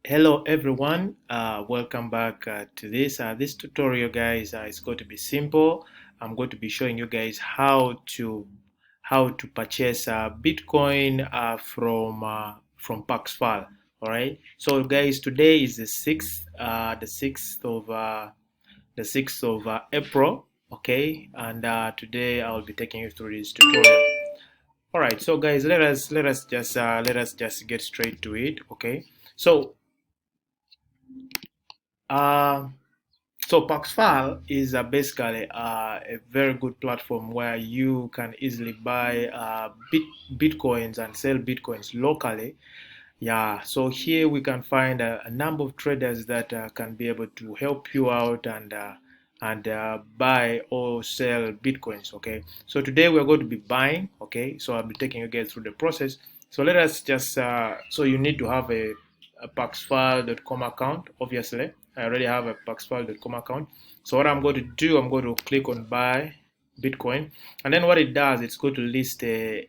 Hello everyone, welcome back to this tutorial, guys. It's going to be simple. I'm going to be showing you guys how to purchase Bitcoin from Paxful. All right. So guys, today is the 6th of April. Okay, and today I'll be taking you through this tutorial. All right. So guys, let us just get straight to it. Okay. So uh, So Paxful is basically a very good platform where you can easily buy bitcoins and sell bitcoins locally. Yeah, so here we can find a number of traders that can be able to help you out and buy or sell bitcoins. Okay, so today we're going to be buying. Okay, so I'll be taking you guys through the process. So let us just so you need to have a paxful.com account. Obviously, I already have a paxful.com account. So what I'm going to do, I'm going to click on buy Bitcoin, and then what it does, it's going to list a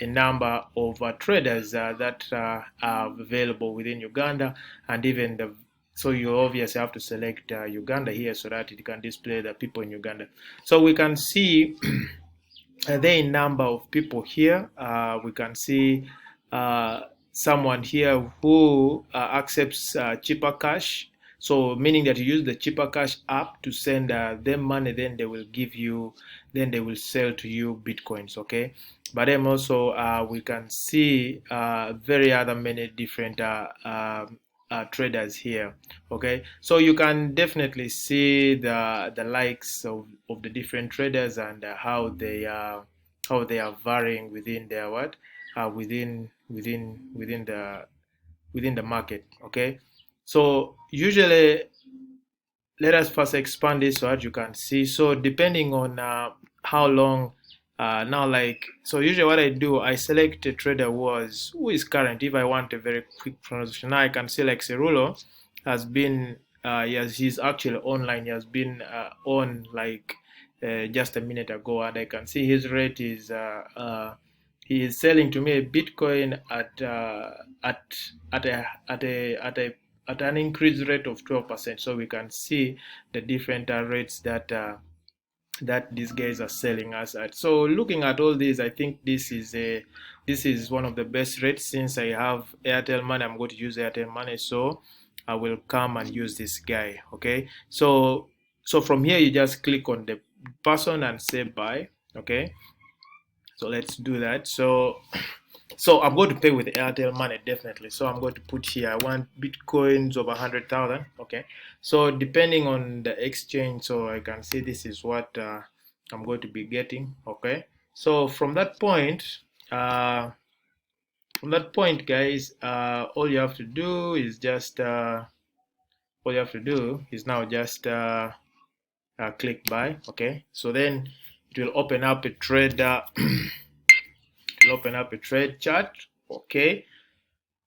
number of traders that are available within Uganda, and even so you obviously have to select Uganda here so that it can display the people in Uganda. So we can see the number of people here. We can see someone here who accepts cheaper cash. So meaning that you use the cheaper cash app to send them money, then they will sell to you bitcoins. Okay, but then also we can see very other many different traders here. Okay, so you can definitely see the likes of the different traders and how they are varying within their what within the market. Okay, so usually let us first expand this so that you can see. So depending on how long now, like, so usually what I do, I select a trader who is current. If I want a very quick transaction, now I can see like Cerulo has been he's actually online. He has been on like just a minute ago, and I can see his rate is he is selling to me a Bitcoin at an increased rate of 12%. So we can see the different rates that these guys are selling us at. So looking at all these, I think this is one of the best rates. Since I have Airtel Money, I'm going to use Airtel Money, so I will come and use this guy. Okay, so from here you just click on the person and say buy. Okay, so let's do that. So I'm going to pay with Airtel Money, definitely. So I'm going to put here, I want Bitcoins of 100,000. Okay. So depending on the exchange, so I can see this is what I'm going to be getting. Okay. So uh, from that point, guys, all you have to do is just, all you have to do is now just click buy. Okay. So then it will open up a trade, open up a trade chart. Okay.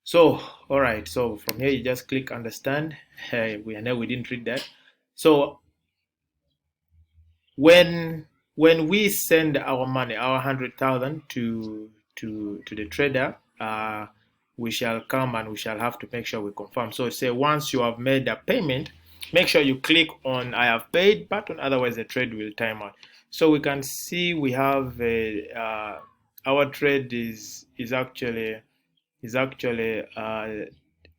So, all right. So from here, you just click understand. Hey, we know we didn't read that. So when we send our money, our 100,000 to the trader, we shall come and we shall have to make sure we confirm. So say once you have made a payment, make sure you click on I have paid button. Otherwise, the trade will time out. So we can see we have our trade is actually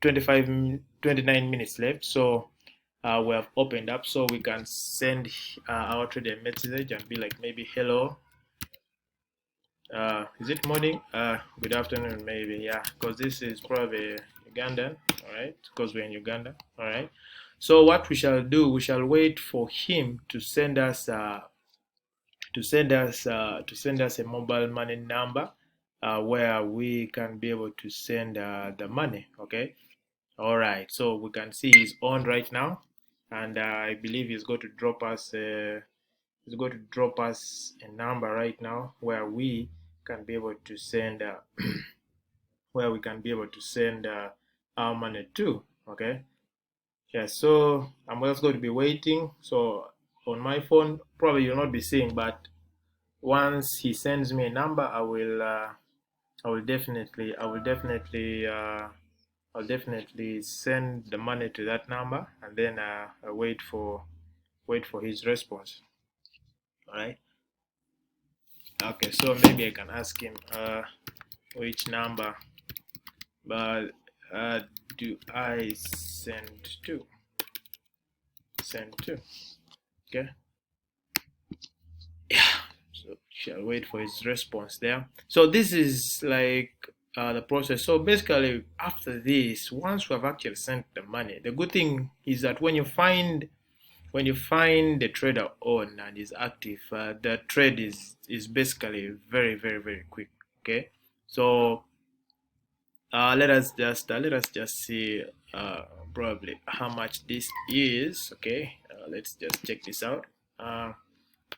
29 minutes left. So we have opened up, so we can send our trader a message and be like, maybe hello, is it morning, good afternoon, maybe, yeah, because this is probably Ugandan. All right, because we're in Uganda. All right, so what we shall do, we shall wait for him to send us a mobile money number where we can be able to send the money. Okay. All right, so we can see he's on right now, and I believe he's going to drop us a number right now where we can be able to send where we can be able to send our money to. Okay, yeah. So I'm just going to be waiting. So on my phone, probably you'll not be seeing, but once he sends me a number, I will definitely I'll definitely send the money to that number, and then I wait for his response. All right. Okay, so maybe I can ask him which number, but do I send to? Send to. Okay. Yeah. So shall wait for his response there. So this is like the process. So basically, after this, once we have actually sent the money, the good thing is that when you find the trader on and is active, the trade is basically very very very quick. Okay, so let us just see probably how much this is. Okay, let's just check this out.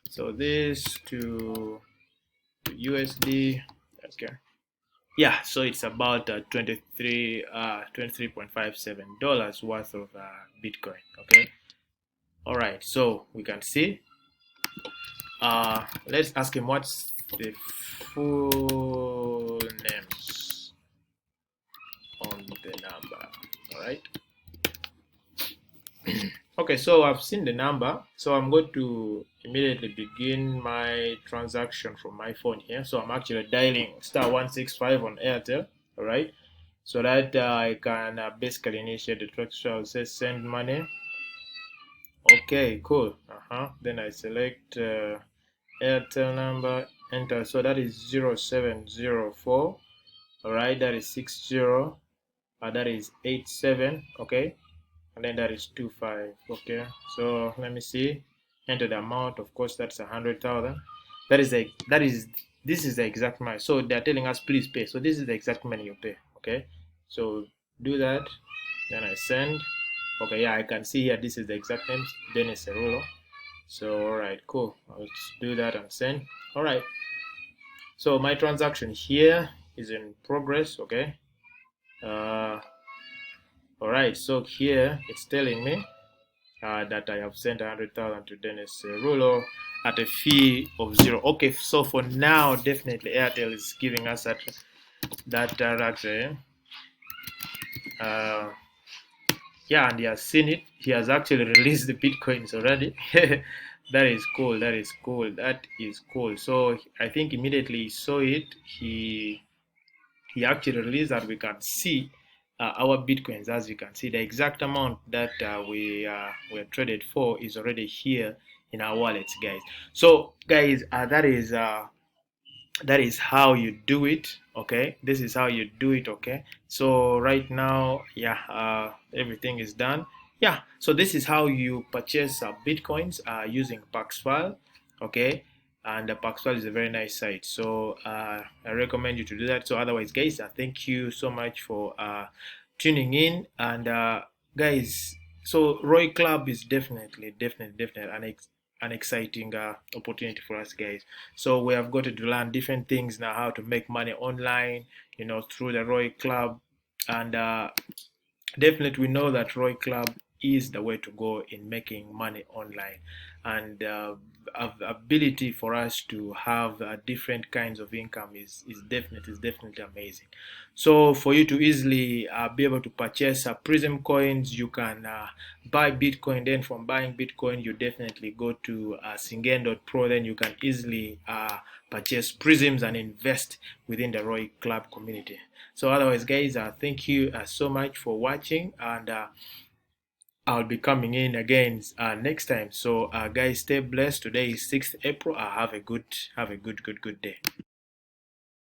So this to USD. Okay, yeah, so it's about $23.57 worth of Bitcoin. Okay, all right, so we can see. Let's ask him what's the full names on the number. All right. Okay, so I've seen the number, so I'm going to immediately begin my transaction from my phone here. So I'm actually dialing *165 on Airtel, all right, so that I can basically initiate the transaction. I'll say send money. Okay, cool. Then I select Airtel number, enter. So that is 0704. All right, that is 60. That is 87. Okay, and then that is 25. Okay, so let me see. Enter the amount. Of course, that's 100,000. This is the exact money. So they're telling us please pay. So this is the exact money you pay. Okay, so do that. Then I send. Okay, yeah, I can see here this is the exact name, Dennis Cerulo. So all right, cool. Let's do that and send. All right. So my transaction here is in progress. Okay. All right. So here it's telling me that I have sent 100,000 to Dennis Cerulo at a fee of 0. Okay. So for now, definitely Airtel is giving us that actually. Yeah, and he has seen it. He has actually released the bitcoins already. That is cool. That is cool. That is cool. So I think immediately he saw it. He actually released that we can see our bitcoins. As you can see, the exact amount that we were traded for is already here in our wallets, guys. So guys, that is how you do it. Okay, this is how you do it. Okay, so right now, yeah, everything is done. Yeah, so this is how you purchase bitcoins using Paxful. Okay, and Paxful is a very nice site, so I recommend you to do that. So otherwise, guys, thank you so much for tuning in. And guys, so Roy Club is definitely an exciting opportunity for us, guys. So we have got to learn different things now, how to make money online, through the Roy Club. And definitely we know that Roy Club is the way to go in making money online, and ability for us to have different kinds of income is definitely amazing. So for you to easily be able to purchase Prism coins, you can buy Bitcoin. Then from buying Bitcoin, you definitely go to Singen.pro. Then you can easily purchase Prisms and invest within the Roy Club community. So otherwise, guys, thank you so much for watching, and I'll be coming in again next time. So guys, stay blessed. Today is 6th April. Have a good day.